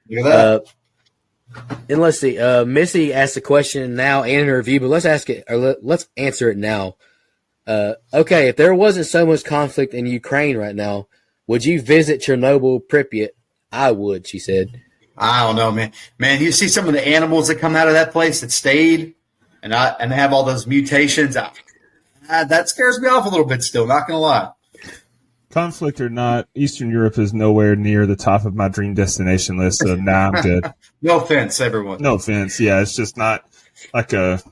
Look at that. And let's see. Missy asked a question now in her review, but let's ask it, or let's answer it now. Okay, if there wasn't so much conflict in Ukraine right now, would you visit Chernobyl, Pripyat? I would, she said. I don't know, man. Man, you see some of the animals that come out of that place that stayed, and they have all those mutations. That scares me off a little bit still, not going to lie. Conflict or not, Eastern Europe is nowhere near the top of my dream destination list, so nah, I'm good. No offense, everyone. No offense. Yeah, it's just not like a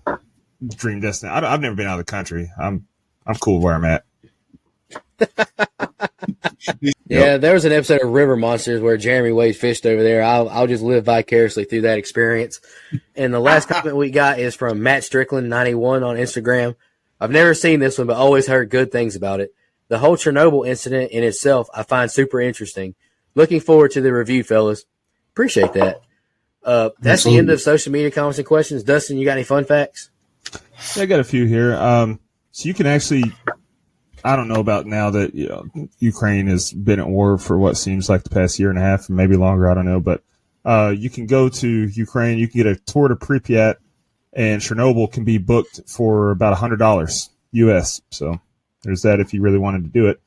dream destination. I've never been out of the country. I'm cool where I'm at. Yeah, there was an episode of River Monsters where Jeremy Wade fished over there. I'll just live vicariously through that experience. And the last comment we got is from Matt Strickland 91 on Instagram. I've never seen this one, but always heard good things about it. The whole Chernobyl incident in itself I find super interesting. Looking forward to the review, fellas. Appreciate that. That's the end of social media comments and questions. Dustin, you got any fun facts? I got a few here. So you can actually, I don't know about now that Ukraine has been at war for what seems like the past year and a half, maybe longer. I don't know, but you can go to Ukraine. You can get a tour to Pripyat, and Chernobyl can be booked for about $100 US. So there's that if you really wanted to do it.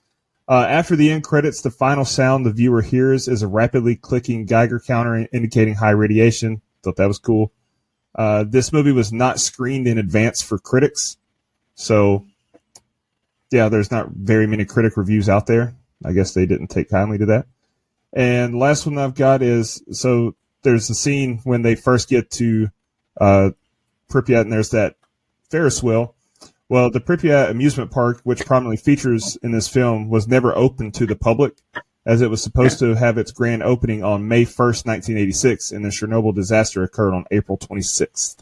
After the end credits, the final sound the viewer hears is a rapidly clicking Geiger counter indicating high radiation. Thought that was cool. This movie was not screened in advance for critics. So, yeah, there's not very many critic reviews out there. I guess they didn't take kindly to that. And last one I've got is, so there's a scene when they first get to Pripyat, and there's that Ferris wheel. Well, the Pripyat amusement park, which prominently features in this film, was never open to the public, as it was supposed to have its grand opening on May 1st, 1986, and the Chernobyl disaster occurred on April 26th.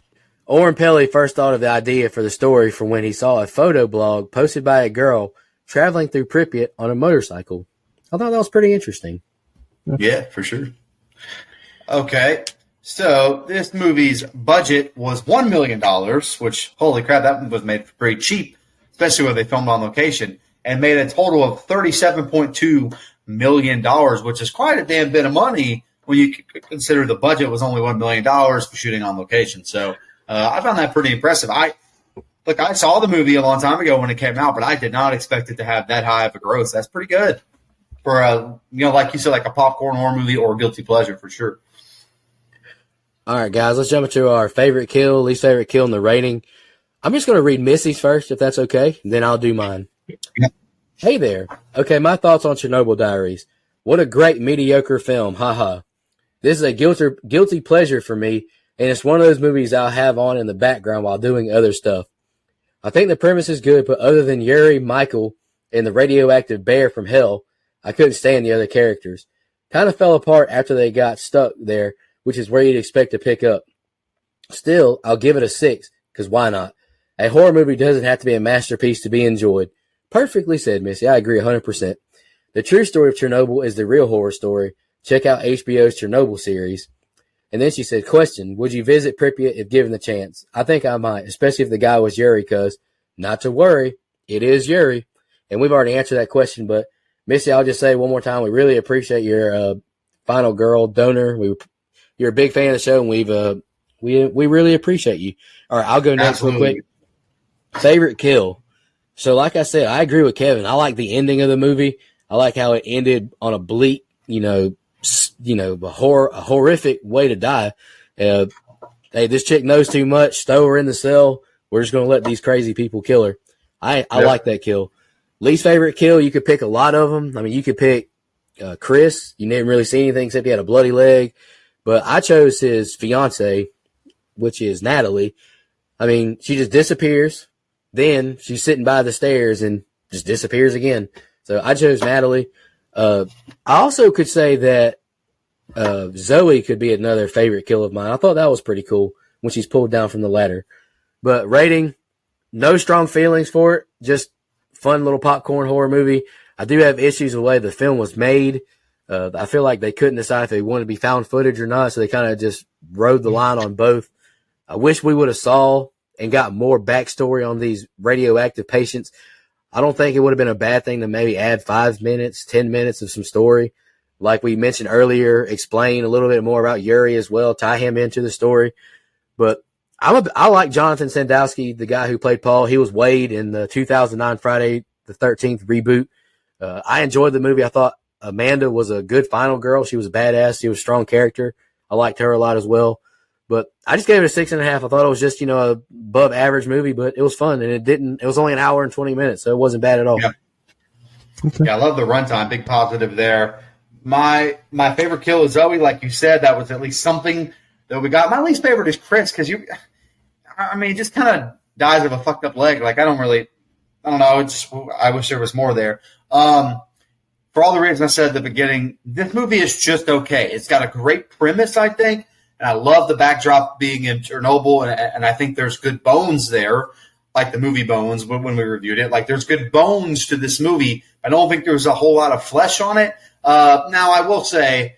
Oren Pelly first thought of the idea for the story from when he saw a photo blog posted by a girl traveling through Pripyat on a motorcycle. I thought that was pretty interesting. Yeah, for sure. Okay, so this movie's budget was $1 million, which, holy crap, that was made pretty cheap, especially when they filmed on location, and made a total of $37.2 million, which is quite a damn bit of money when you consider the budget was only $1 million for shooting on location. So I found that pretty impressive. I saw the movie a long time ago when it came out, but I did not expect it to have that high of a gross. That's pretty good for like you said, like a popcorn horror movie or guilty pleasure for sure. All right, guys, let's jump into our favorite kill, least favorite kill, and the rating. I'm just going to read Missy's first, if that's okay. Then I'll do mine. Yeah. Hey there. Okay, my thoughts on Chernobyl Diaries. What a great, mediocre film. Ha. This is a guilty pleasure for me, and it's one of those movies I'll have on in the background while doing other stuff. I think the premise is good, but other than Yuri, Michael, and the radioactive bear from hell, I couldn't stand the other characters. Kind of fell apart after they got stuck there, which is where you'd expect to pick up. Still, I'll give it a 6, because why not? A horror movie doesn't have to be a masterpiece to be enjoyed. Perfectly said, Missy. I agree 100%. The true story of Chernobyl is the real horror story. Check out HBO's Chernobyl series. And then she said, question, would you visit Pripyat if given the chance? I think I might, especially if the guy was Yuri, because not to worry, it is Yuri. And we've already answered that question, but Missy, I'll just say one more time, we really appreciate your final girl donor. You're a big fan of the show, and we really appreciate you. All right, I'll go next real quick. Favorite kill. So like I said, I agree with Kevin. I like the ending of the movie. I like how it ended on a bleak, a horrific way to die. Hey, this chick knows too much. Throw her in the cell. We're just going to let these crazy people kill her. I like that kill. Least favorite kill, you could pick a lot of them. I mean, you could pick Chris. You didn't really see anything except he had a bloody leg. But I chose his fiance, which is Natalie. I mean, she just disappears. Then she's sitting by the stairs and just disappears again. So I chose Natalie. I also could say that Zoe could be another favorite kill of mine. I thought that was pretty cool when she's pulled down from the ladder. But rating, no strong feelings for it. Just fun little popcorn horror movie. I do have issues with the way the film was made. I feel like they couldn't decide if they wanted to be found footage or not, so they kind of just rode the line on both. I wish we would have saw and got more backstory on these radioactive patients. I don't think it would have been a bad thing to maybe add 5 minutes, 10 minutes of some story. Like we mentioned earlier, explain a little bit more about Yuri as well, tie him into the story. But I like Jonathan Sandowski, the guy who played Paul. He was Wade in the 2009 Friday the 13th reboot. I enjoyed the movie. I thought Amanda was a good final girl. She was a badass. She was a strong character. I liked her a lot as well. But I just gave it a 6.5. I thought it was just, a above average movie, but it was fun, and it was only an hour and 20 minutes, so it wasn't bad at all. Yeah, I love the runtime. Big positive there. My favorite kill is Zoe, like you said. That was at least something that we got. My least favorite is Chris, because he just kind of dies of a fucked up leg. Like, I don't know. I wish there was more there. For all the reasons I said at the beginning, this movie is just okay. It's got a great premise, I think. And I love the backdrop being in Chernobyl, and I think there's good bones there, like the movie Bones when we reviewed it. Like, there's good bones to this movie. I don't think there's a whole lot of flesh on it. Now, I will say,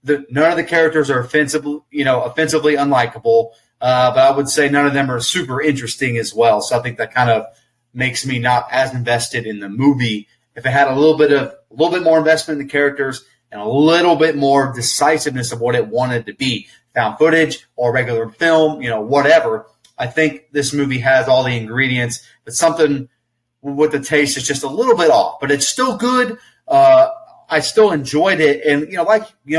none of the characters are offensively unlikable, but I would say none of them are super interesting as well. So I think that kind of makes me not as invested in the movie. If it had a little bit more investment in the characters and a little bit more decisiveness of what it wanted to be, found footage or regular film, whatever, I think this movie has all the ingredients, but something with the taste is just a little bit off. But it's still good. I still enjoyed it, and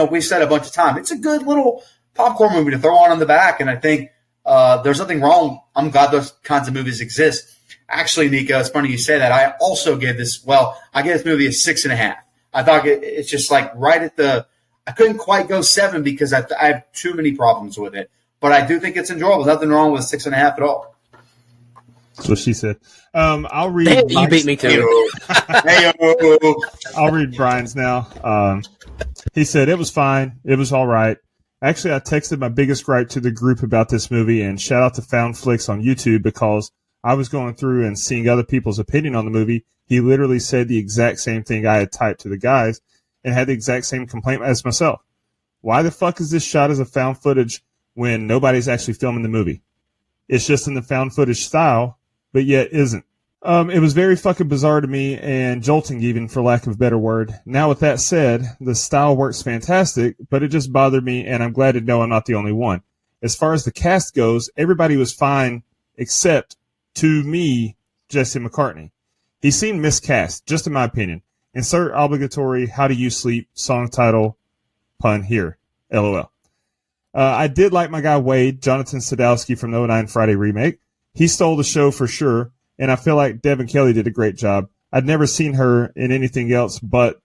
we said a bunch of times, it's a good little popcorn movie to throw on in the back. And I think there's nothing wrong. I'm glad those kinds of movies exist. Actually, Nico, it's funny you say that. I also gave this. I gave this movie a 6.5. I thought it's just like right at the. I couldn't quite go 7 because I have too many problems with it. But I do think it's enjoyable. Nothing wrong with 6.5 at all. That's what she said. I'll read. You beat me to it. I'll read Brian's now. He said it was fine. It was all right. Actually, I texted my biggest gripe to the group about this movie, and shout out to Found Flicks on YouTube because I was going through and seeing other people's opinion on the movie. He literally said the exact same thing I had typed to the guys and had the exact same complaint as myself. Why the fuck is this shot as a found footage when nobody's actually filming the movie? It's just in the found footage style, but yet isn't. It was very fucking bizarre to me and jolting even, for lack of a better word. Now, with that said, the style works fantastic, but it just bothered me, and I'm glad to know I'm not the only one. As far as the cast goes, everybody was fine except, to me, Jesse McCartney. He seemed miscast, just in my opinion. Insert obligatory "How Do You Sleep" song title pun here. LOL. I did like my guy Wade, Jonathan Sadowski from the '09 Friday remake. He stole the show for sure, and I feel like Devin Kelly did a great job. I'd never seen her in anything else but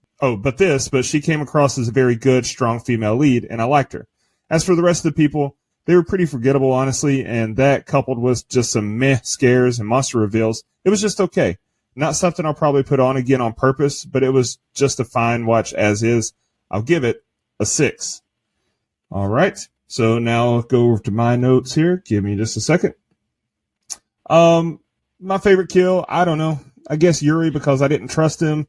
she came across as a very good, strong female lead, and I liked her. As for the rest of the people, they were pretty forgettable, honestly, and that coupled with just some meh scares and monster reveals, it was just okay. Not something I'll probably put on again on purpose, but it was just a fine watch as is. I'll give it a 6. All right, so now I'll go over to my notes here. Give me just a second. My favorite kill, I don't know. I guess Yuri, because I didn't trust him,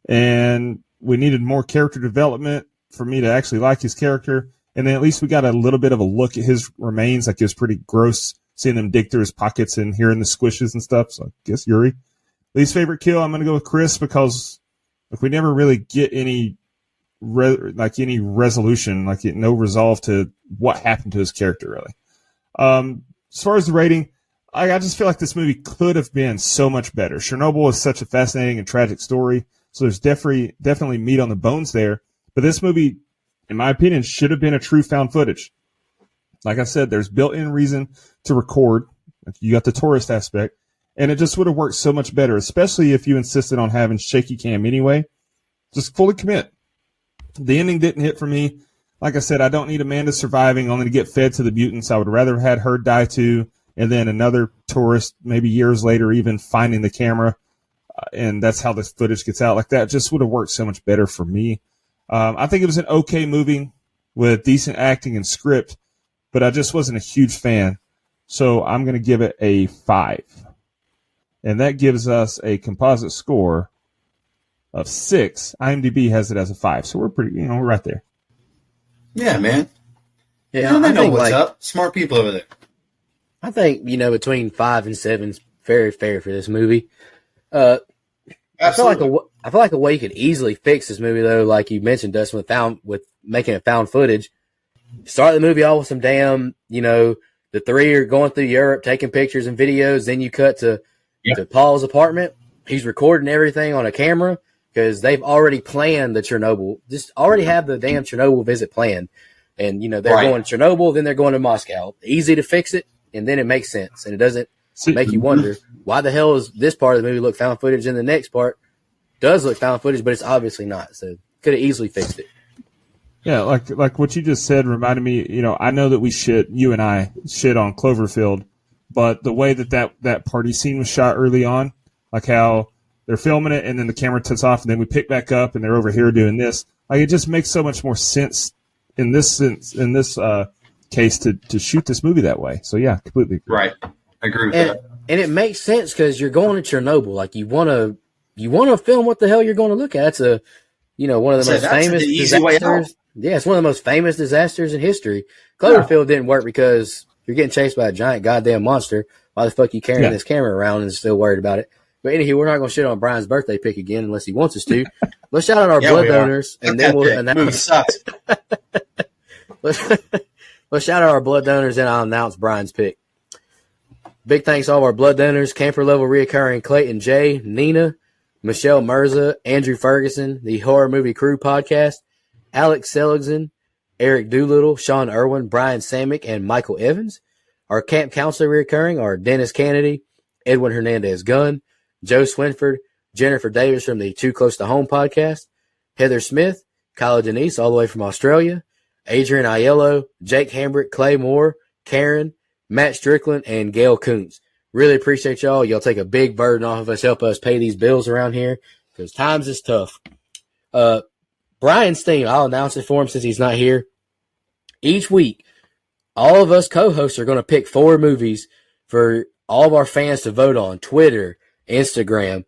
and we needed more character development for me to actually like his character. And then at least we got a little bit of a look at his remains. Like, it was pretty gross seeing them dig through his pockets and hearing the squishes and stuff. So I guess Yuri. Least favorite kill, I'm going to go with Chris because we never really get any resolution, no resolve to what happened to his character, really. As far as the rating, I just feel like this movie could have been so much better. Chernobyl is such a fascinating and tragic story, so there's definitely meat on the bones there. But this movie, in my opinion, should have been a true found footage. Like I said, there's built-in reason to record. You got the tourist aspect, and it just would have worked so much better, especially if you insisted on having shaky cam anyway. Just fully commit. The ending didn't hit for me. Like I said, I don't need Amanda surviving only to get fed to the mutants. I would rather have had her die too, and then another tourist, maybe years later, even finding the camera, and that's how this footage gets out. Like, that just would have worked so much better for me. I think it was an okay movie with decent acting and script, but I just wasn't a huge fan. So I'm going to give it a 5. And that gives us a composite score of 6. IMDb has it as a 5. So we're pretty, we're right there. Yeah, man. Yeah, I know what's up. Smart people over there. I think, between 5 and 7 is very fair for this movie. I feel like a way you could easily fix this movie, though, like you mentioned, Dustin, with making it found footage. Start the movie off with some damn, the three are going through Europe, taking pictures and videos. Then you cut to Paul's apartment. He's recording everything on a camera because they've already planned the Chernobyl. Just already have the damn Chernobyl visit planned. And, they're going to Chernobyl, then they're going to Moscow. Easy to fix it, and then it makes sense. And it doesn't make you wonder, why the hell is this part of the movie look found footage and the next part does look found footage, but it's obviously not. So could have easily fixed it. Yeah, like what you just said reminded me, I know that you and I shit on Cloverfield, but the way that party scene was shot early on, like how they're filming it and then the camera cuts off and then we pick back up and they're over here doing this. Like, it just makes so much more sense in this case to shoot this movie that way. So yeah, completely agree. Right. I agree with that. And it makes sense because you're going to Chernobyl. Like, you want to film what the hell you're going to look at. It's one of the most famous disasters Yeah, it's one of the most famous disasters in history. Cloverfield didn't work because you're getting chased by a giant goddamn monster. Why the fuck you carrying this camera around and still worried about it? But anywho, we're not going to shit on Brian's birthday pick again unless he wants us to. Let's shout out our blood donors, and then we'll announce. Movie sucks. Let's shout out our blood donors, and I'll announce Brian's pick. Big thanks to all of our blood donors: camper level reoccurring Clayton J, Nina, Michelle Mirza, Andrew Ferguson, the Horror Movie Crew podcast, Alex Seligson, Eric Doolittle, Sean Irwin, Brian Samick, and Michael Evans. Our camp counselor reoccurring are Dennis Kennedy, Edwin Hernandez Gunn, Joe Swinford, Jennifer Davis from the Too Close to Home podcast, Heather Smith, Kyla Denise all the way from Australia, Adrian Aiello, Jake Hambrick, Clay Moore, Karen, Matt Strickland, and Gail Koontz. Really appreciate y'all. Y'all take a big burden off of us, help us pay these bills around here because times is tough. Brian's theme, I'll announce it for him since he's not here. Each week, all of us co-hosts are going to pick 4 movies for all of our fans to vote on. Twitter, Instagram,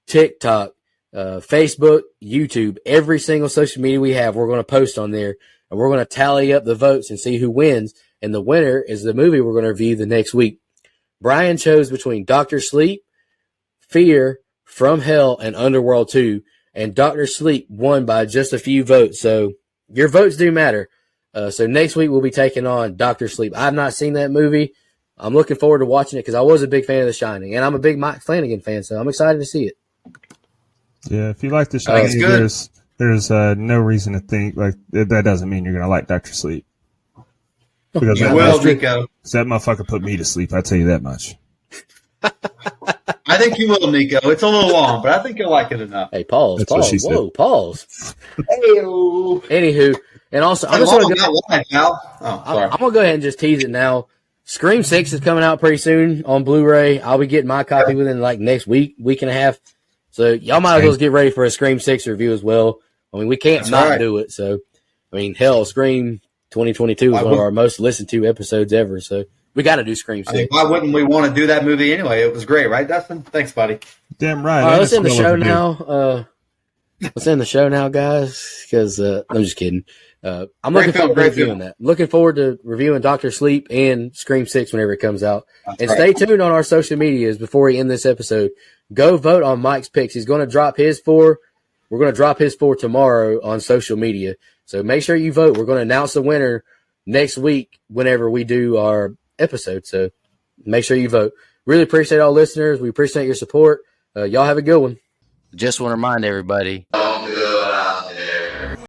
TikTok, Facebook, YouTube, every single social media we have, we're going to post on there, and we're going to tally up the votes and see who wins. And the winner is the movie we're going to review the next week. Brian chose between Dr. Sleep, Fear, From Hell, and Underworld 2. And Dr. Sleep won by just a few votes. So your votes do matter. So next week we'll be taking on Dr. Sleep. I've not seen that movie. I'm looking forward to watching it because I was a big fan of The Shining. And I'm a big Mike Flanagan fan, so I'm excited to see it. Yeah, if you like The Shining, there's no reason to think like that doesn't mean you're going to like Dr. Sleep. Because You will, Nico. That motherfucker put me to sleep, I tell you that much. I think you will, Nico. It's a little long, but I think you'll like it enough. Hey, pause. Whoa, pause. Hey-o. Anywho, and also, I'm going to go ahead and just tease it now. Scream 6 is coming out pretty soon on Blu-ray. I'll be getting my copy within like next week and a half. So y'all might as well get ready for a Scream 6 review as well. I mean, we can't do it. So, I mean, hell, Scream 2022 is one of our most listened to episodes ever. So we got to do Scream 6. I mean, why wouldn't we want to do that movie anyway? It was great, right, Dustin? Thanks, buddy. Damn right. All right, let's end the show now. Let's end the show now, guys, because I'm just kidding. I'm looking forward to reviewing that. Looking forward to reviewing Dr. Sleep and Scream 6 whenever it comes out. Stay tuned on our social medias before we end this episode. Go vote on Mike's picks. He's going to drop his 4. We're going to drop his 4 tomorrow on social media. So make sure you vote. We're going to announce the winner next week whenever we do our episode. So make sure you vote. Really appreciate all listeners. We appreciate your support. Y'all have a good one. Just want to remind everybody.